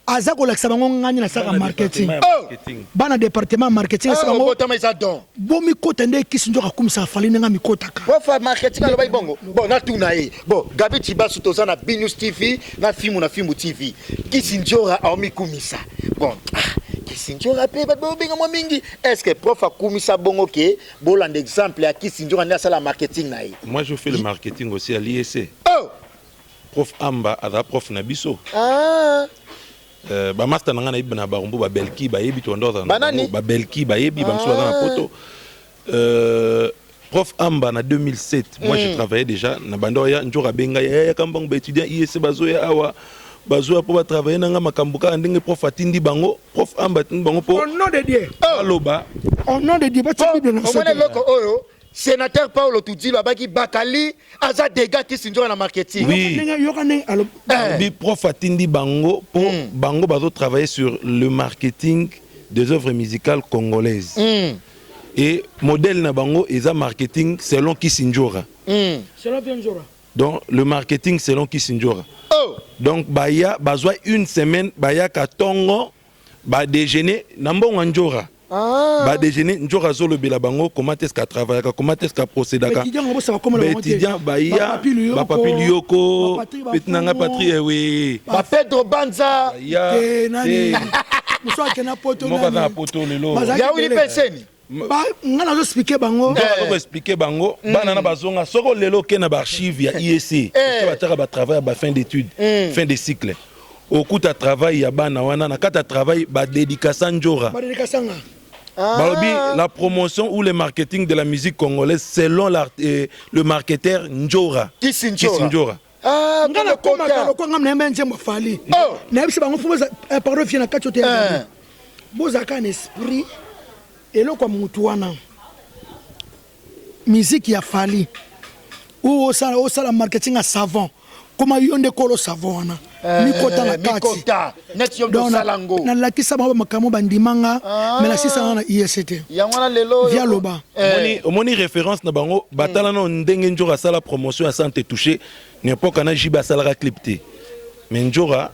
aza kolakisa bango ngani na saka marketing bana département marketing sa bango bo mikota nde kisi njoka kumisa fali nga mikotaka bofa marketing alo bay bongo bon na tuna e bon Gabi Tibasu toza na BNews TV na Fimu TV kisi njoka aomi kumisa bon kisi njoka pe ba benga mo mingi est-ce que prof akumisa bongo ke boland exemple ya kisi njoka na sala marketing na e moi je fais le marketing aussi à l'IEC prof amba ada prof na biso ba master nanga na ibna ba rumbu ba belki ba yebi to ndoza ba belki ba yebi ba mso na poto prof amba na 2007 moi je travaillais déjà na bando ya njora benga ya kambang ba étudiant IEC bazoya awa bazoya po ba travailler nanga makambuka ndenge prof atindi bango prof amba tindi bango po au nom de Dieu aloba au nom de Dieu ba tibi na ça loko oyo sénateur Paulo Tudilo abaki bakali aza dégâts qui sinjora na marketing oui bi prof atindi bango pour bango bazo travailler sur le marketing des œuvres musicales congolaises et modèle na bango eza marketing selon Kisinjora selon Kisinjora donc le marketing selon Kisinjora donc baya bazwa une semaine baya katongo ba déjeuner na mbongo njora ba déjeuner njora zolo bela bango comment est-ce qu'a travailler comment est-ce qu'a procéder ka étudiant baya ba papi lioko petnanga patrie oui ba Pedro Banza ya nani muso akena poto nani mo ka poto lelo ya uli peseni ba ngana zo expliquer bango ba expliquer bango bana na bazonga soko lelo ke na ba archive ya IEC ba tara ba travail ba fin d'études fin de cycle au coup de travail ya bana wana na kata travail ba dédicace njora la promotion ou le marketing de la musique congolaise selon le marketeur Njora Kisinjora ngana koma ko ngamna mbenje mofali na bisi bango fumoza pardon fina kachote boza ka esprit eloko mutu wana musique ya fali ou osala marketing à savon comment yonde kolo savon wana mikota na kati net yom do salango na lakisa ba makambo bandimanga mais la sisa na IST ya ngwana lelo via loba omoni référence na bango batala na ndenge njora sala promotion ya santé touché n'importe kana jiba sala clip te mais njora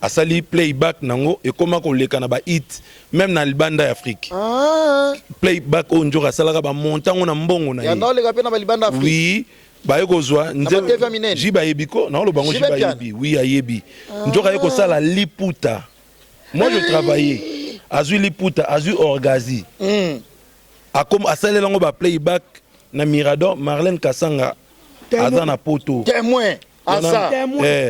asali playback nango et comment qu'on les kanaba hit même na libanda d'Afrique playback on njora sala ba montant on mbongo na ya na le kapena ba libanda Afrique oui ba ekozwa nze jiba yebiko na lo bango jiba yebi oui ayebi njora yeko sala liputa moi je travaillais azui liputa azui orgazi akom asale lango ba playback na Mirador Marlène Kasanga azana poto témoin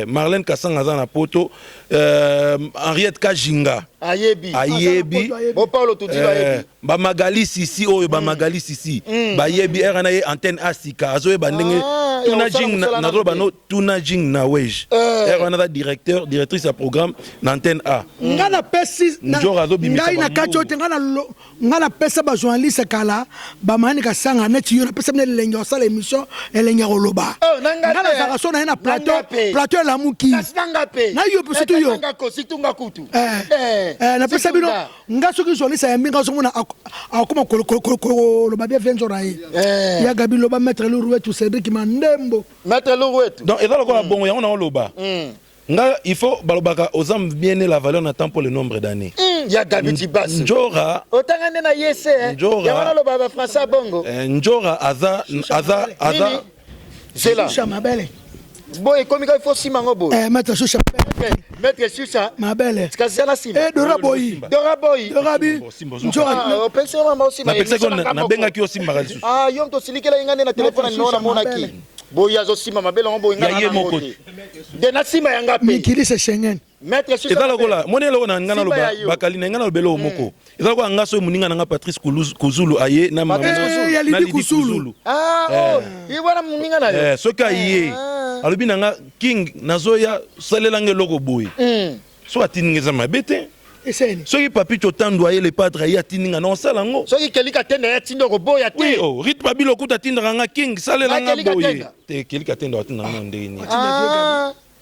Marlène Kasanga azana poto Henriette Kajinga ayebi bo Paulo tout dit ayebi ba Magali Sisi oyo ba Magali Sisi ba yebi erana ye antenne asika azo ba ndenge tuna jing na roba no tuna jing na wej erana da directrice ya programme na antenne A ngana pesi njora zo bimisa ngai na kacho te ngana pesa ba journaliste kala ba mani Kasanga net yo na pesa mne lenga sala émission elenga roloba ngana za sona na plateau la muki na yo pesi tu yo situnga kutu na pesa bino ngaso ki journaliste ya minga so mona akoma lo ba bien njora yi ya gabi lo ba mettre le rouet Cédric Mandembo mettre le rouet donc et dans le bongo ya on loba nga il faut balobaka aux hommes bien la valeur na temps pour le nombre d'années ya gabi tibas njora otanga na yese ya wana lo baba François Bongo njora aza c'est là chamabele boy comme il faut simango boy maître Choucha maître Choucha ma belle skazana simba Dora Boy Dorabi njora opession mama aussi na benga ki osimba kalisu yom to silikela ingane na telefone na mona ki boya zo simba mabele ngo boya ngana moko de na simba yanga pe mikili se Schengen maître Choucha ezala kola moni lo na ngana lo bakali na ngana lo belo moko ezala ko ngaso muninga na Patrice Kuzulu aye na mama ya Lidi Kuzulu iwana muninga na yo soka aye alobi nanga king nazoya salelange loko boy so atiningeza mabete eseni soki papi chotandu aye le padre ya tininga na osala ngo soki kelika tenda ya tindo ko boya te oui oh rit babilo kuta tindanga nga king salelanga boy te kelika tenda watindanga ndeni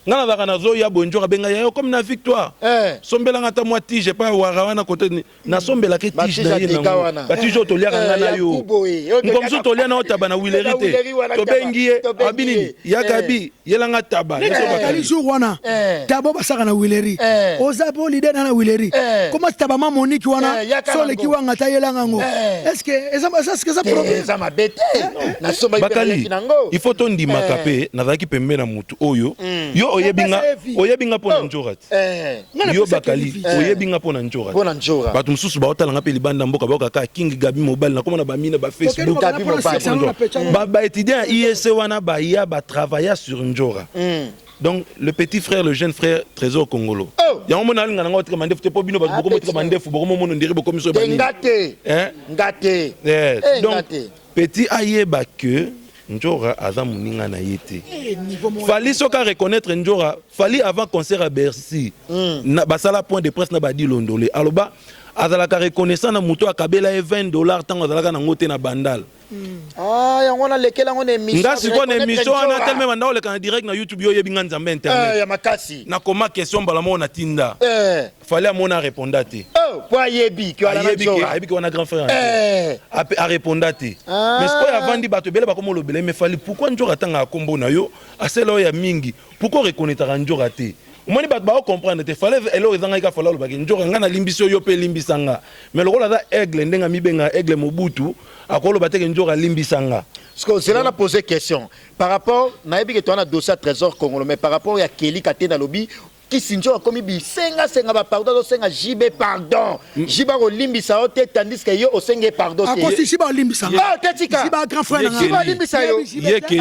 ngana daka nazoya bonjour benga yayo comme na victoire sombela ngata moi tige pas warawana côté na sombela ke tige na ye na ba tige to lia ngana yo ngomso to lia na otaba na wilerité to bengi abini ya gabi yelanga taba ali jour wana tabo basaka na wileri ozabo leader na wileri comment taba ma Monique wana so le ki wanga ta yelanga ngo est-ce que ça problème ça m'a bête na somba nango il faut ton di makape na zaki pembe na mutu oyo yo oyebinga pona njora yo bakali oyebinga pona njora bato mususu baotalanga pe libanda mboka bakaka King Gabi Mobile na komona ba mine ba Facebook Gabi Mobile ba étudiant IEC wana ba ya ba travailler sur njora donc le petit frère le jeune frère Trésor Congolo ya mona linga nga otika mandefu te po bino ba boko motika mandefu boko mono ndiri boko miso ba ni ngate donc petit ayeba que Njora aza muninga na yete fali soka reconnaître Njora fali avant concert à Bercy na basala point de presse na badi londolé aloba azalaka reconnaissant na muto akabela $20 tango azalaka na ngote na bandal yango na lekela ngo na émission ngasi ko na émission na tellement manda oleka na direct na YouTube yo yebinga nzambe internet ya makasi na koma question bala mo na tinda fallait amona répondre te po yebi ki wala Njora yebi ki wana grand frère a répondre te mais ce qu'on a vendu bato bele ba komo lobele mais fallait pourquoi Njora tanga akombo na yo aselo ya mingi pourquoi reconnaître Njora te moni bato ba comprendre te fallait elo ezanga ka fallait lobaki Njora ngana limbiso yo pe limbisanga mais lokola za aigle ndenga mibenga aigle Mobutu akolo bateke Njora limbisanga. Parce que c'est là on a posé question par rapport na yebi que toi na dossier Trésor Congolo mais par rapport ya Kelly Katena lobby qui sinjo comme bi senga ba pardon senga jibe pardon jiba ko limbisa o te tandis que yo o senga pardon c'est akosi jiba limbisa tetika jiba grand frère na jiba limbisa yo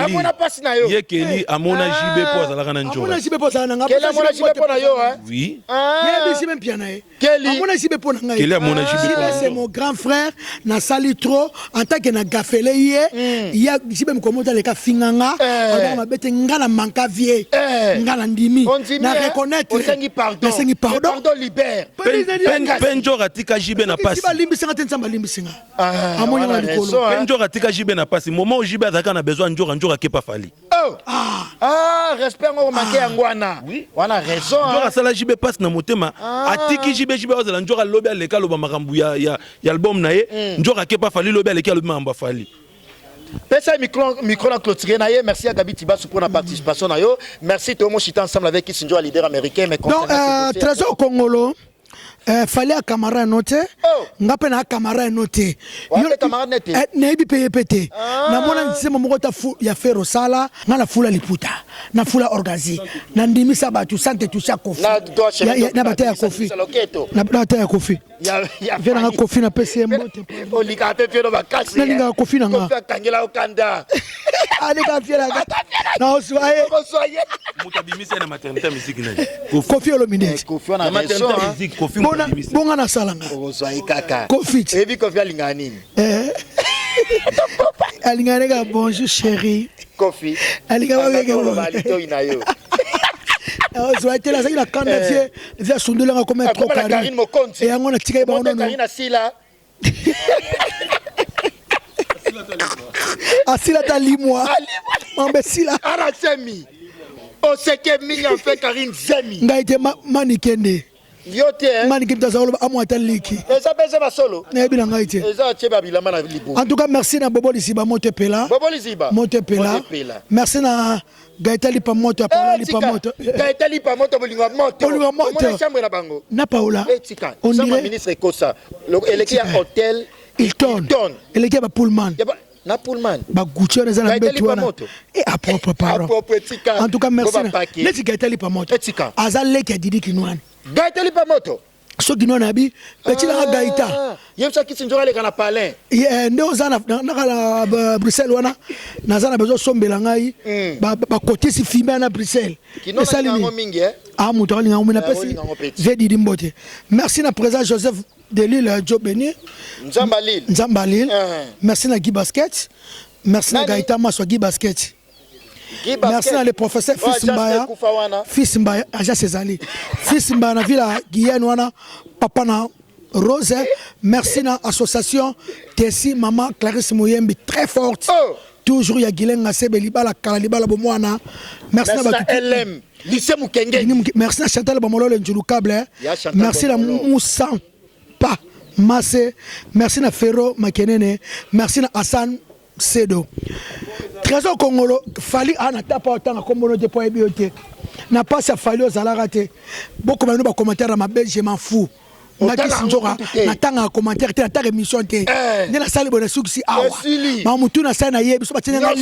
amona passe na yo ye Kelly amona jibe po azalaka na Njora amona jibe po azalaka na Kelly amona jibe po na yo oui ye bisi même piana Kelly amona jibe po na ngai Kelly amona jibe po c'est mon grand frère na sali trop en tant que na gafele ye ya jibe mkomota le ka finganga aba mabete ngala manka vie ngala ndimi na reconnaître net. Osengi pardon. Nasengi pardon. Pardon libère. Penjora tika jibe na pasi. Siba limbisinga te nzamba limbisinga. Amoni na likolo. Penjora tika jibe na pasi. Moment où jibe azaka na besoin njora ke pa fali. Oh. Respect ngo manqué ngwana. Oui. Wana raison. Njora sala jibe passe na motema. Atiki jibe ozala njora lobi aleka loba makambu ya album na ye. Njora ke pa fali lobi aleka lobi mamba fali. Pesa micro na clôturer na ye. Merci à Gabi Tibasu pour la participation na yo. Merci Tomo Chita ensemble avec Kisinjo leader américain mais donc Trésor Congolo fallait à camarade noté ngape na camarade noté yo camarade noté na ibi pete na mona nsema moko ta fu ya fero sala na la fula liputa na fula orgazi na ndimisa batu sante tu cha kofi na bata ya kofi na bata ya kofi ya vera na kofi na PCM mote o lika pe fero bakasi na linga kofi na nga kangela okanda ale ka fiera na oswaye Mutabimisa na maternité musique na. Kofi Olomide kofi na maternité musique kofi bonga na salanga ozwai kaka kofi ebi kofi alinga nini alinga ga bonjour chérie kofi alinga ba weke bo balito inayo ozwai tela sa ila kanda via sundula nga comme trop Karine Mokonzi et yango na tika ba ono Karine Asila asila ta limwa mambe sila arasemi o seke mingi en fait Karine Zemi ngaite manikende yote manikende tazalo amwata liki eza beze ba solo na ebina ngaite eza tsheba bilama na libo en tout cas merci na Bobo Lisiba Mote Pela merci na Gaëtan Lipa Moto apala Lipa Moto Gaëtan Lipa Moto bolingo moto on chambre na bango na Paola on dirait ministre Ekosa eleki ya hotel Hilton eleki ba Pullman na Pullman ba Gucci on ezana betu wana et à propre parole en tout cas merci neti Gaëtan Lipa Moto azaleki ya Didi Kinwani Gaëtan Lipa Moto so gino na bi petit la Gaïta yemsa Kisinjora le kana palin nde ozana na Bruxelles wana nazana bezo sombela ngai ba côté si filmer na Bruxelles esali mingi muto linga ngomena pesi je Didi Mbote merci na président Joseph de Lille Joe Beni Nzambalil merci na Guy Basket merci na Gaïta Maswa Guy Basket merci à le professeur Fils Mbaya Aja Césali Fils Mbaya na villa Guyane wana papa na Rose merci na association Tessi maman Clarisse Mouyembi très forte toujours ya Gilenga Sebe libala kala libala bomwana merci na LM lycée Mukenge merci na Chantal Bomolole Njulu Câble merci na Moussa Pa Massé merci na Ferro Makenene merci na Hassan Sedo Trésor Congolo fali ana tapa otanga kombono de poe biote na passe a fali ozalaka te beaucoup ba commentaire ma belle je m'en fous ngaki sinjoka na tanga commentaire te na ta émission te ne na sali bona suksi awa ma mutu na sana yebi so batenga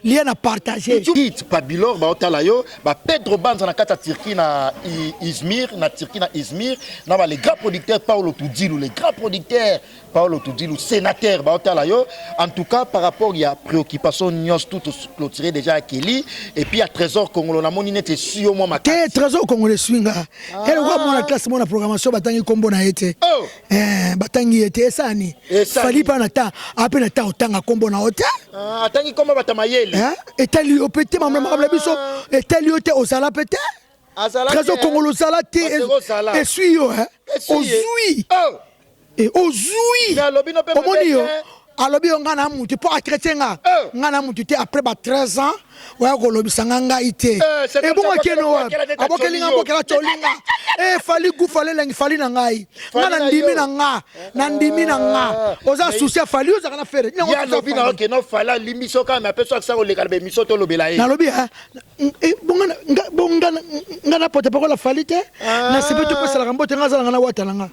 lien na partager kit Pabilor ba otala yo ba Pedro Banza na kata Turquie na Izmir na ba les grands producteurs Paolo Tudilu les grands producteurs Paolo Tudilu sénateur ba otala yo en tout cas par rapport il y a préoccupation nyos tout clôturé déjà à Kelly et puis à Trésor Congolo na moni net sur moi ma Trésor Congolo swinga elle voit mon la classe mon programmation batangi kombo na été batangi été sani fali pa na ta apena ta otanga kombo na hôtel atangi kombo batamayele etali opete mama mama biso etali ote osala pete Trésor Congolo sala te et suis yo ozui et ozui omoni yo alobi ngana mutu po akretenga ngana mutu te après ba 13 ans wa ko lobisanga ngai te e bonga keno wa abokelinga bokela cholinga fali gufale lengi fali na ngai ngana ndimi na nga oza souci fali oza kana faire ya lobi na okeno fala limiso ka ma peso aksa ko lekala be miso to lobela ye na lobi bonga ngana pote poko la fali te na sepeto pesa la mbote ngazala ngana watala nga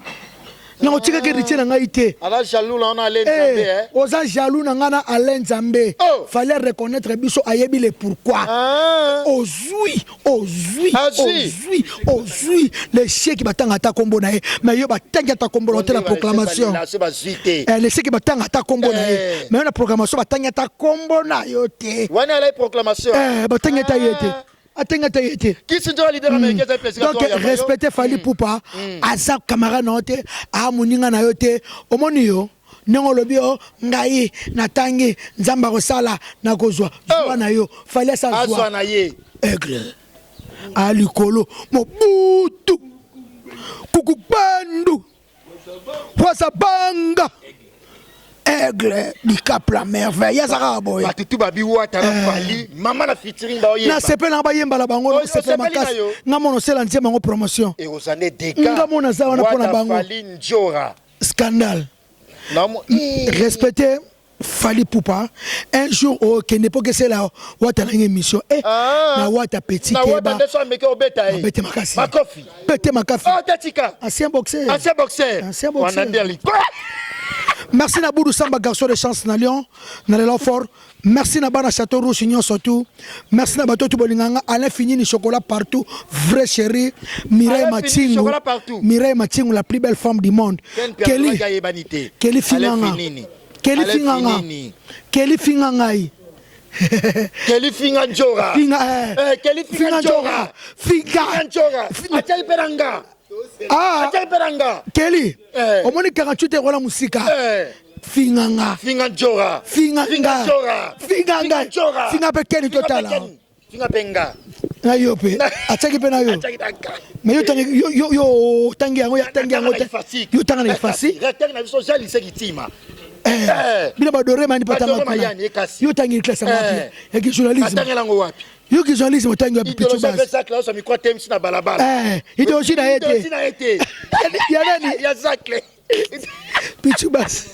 na otika ke ritie na ngai te ala jaloux là on a Alain Nzambe oza jaloux na ngana Alain Nzambe fallait reconnaître biso ayebi le pourquoi ozui le chèque batanga ta kombo na ye mais yo batanga ta kombo na la proclamation le chèque batanga ta kombo na ye mais na proclamation batanga ta kombo na yo te wana la proclamation batanga ta yete atengata yete Kisinjora leader américain za président donc respecter Fally Ipupa aza camarade na yote a muninga na yote omoni yo nengo lobi o ngai natangi nzamba kosala na kozwa zwa na yo Fally sa zwa na ye aigle alikolo mobutu kukubandu wasabanga aigle du cap la merveille yazaka boy batutu babi wata na fali mama na featuring ba oyeba na sepela na bayemba la bango na sepela makasi ngamo no sela nzema ngo promotion et aux années dégâts ngamo na zawana pona bango fali njora scandale respecter Fali Poupa un jour au Kenya pour que c'est là wata na émission na wata petit keba na wata meke obeta bete makasi makofi bete makafi tatika ancien boxeur on a dit merci na Boudou Samba garçon de chance na Lyon na l'élan fort merci na bana Château Rouge Union surtout merci na bato tout bolinganga Alain Fini ni chocolat partout vrai chéri Mireille Matingu la plus belle femme du monde Kelly Finganga Kelly Finganga Kelly Fingangai Kelly Finganjora Kelly Finganjora Finganjora Achai Peranga Achai Peranga Kelly omoni 48 heures la musika Finganga Finganjora Finganga Finga pe Kelly total Finga penga na yo pe achaki pe na yo mais yo tangi yango yo tanga na fasi rectangle na biso jali sekitima bina badore mani patama yo tangi classe amapi ya journalisme atangela ngo wapi yo ki journalisme tangi ya pichu bas ça classe mi kwa temps na balabala idéologie na été ya nani ya zacle pichu bas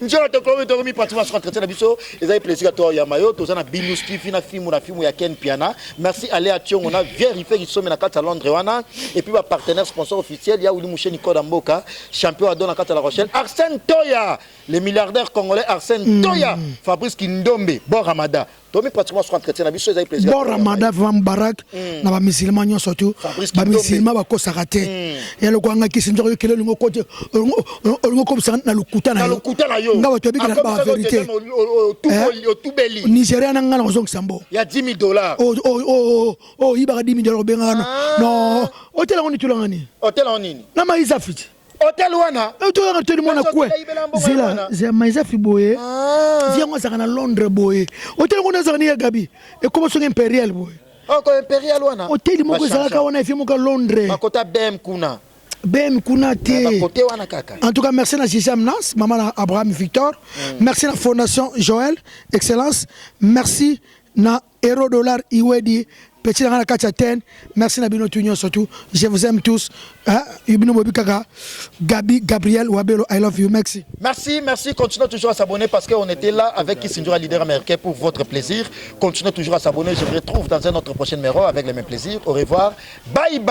njoo to mi patuma sur entretien na biso ezai plaisir à toi ya mayo to zana Binous TV na film ya Ken Piana merci Aléa Tion on a vérifié qu'ils sont na carte à Londres wana et puis ba partenaire sponsor officiel ya Willy Mouché Nicolas Mboka champion à Dona carte à La Rochelle Arsène Toya le milliardaire congolais Arsène Toya Fabrice Kindombe bon Ramada Tomi pratiquement sur entretien na biso ezai plaisir bon Ramada Van Barak na ba musulman nyo surtout ba musulman ba ko sakate ya lo kwanga kisinjo yo kele ngo kote ngo comme ça na lukuta na yo nga bato bikina ba vérité Nigeria na ngana kozong sambo ya $10,000 oh ibaka $10,000 bengana non hotel on tulanga ni hotel on nini na maiza fiti hotel wana to nga to mona kwe zela maiza fi boye viens zaka na Londres boye hotel on zaka ni ya gabi e comme son impérial boye ko impérial wana hotel moko zaka wana fi moko Londres makota BM kuna Ben Kounate. En tout cas, merci à Gisèle Nas, maman Abraham Victor. Merci à la Fondation Joël, Excellence. Merci à Hero Dollar Iwedi, Petit Rana Kachaten. Merci à Bino Tunion surtout. Je vous aime tous. Ibino Mobikaka, Gabi, Gabriel, Wabelo, I love you. Merci. Merci. Continuez toujours à s'abonner parce qu'on était là avec Kisindura, leader américain, pour votre plaisir. Continuez toujours à s'abonner. Je vous retrouve dans un autre prochain numéro avec le même plaisir. Au revoir. Bye bye.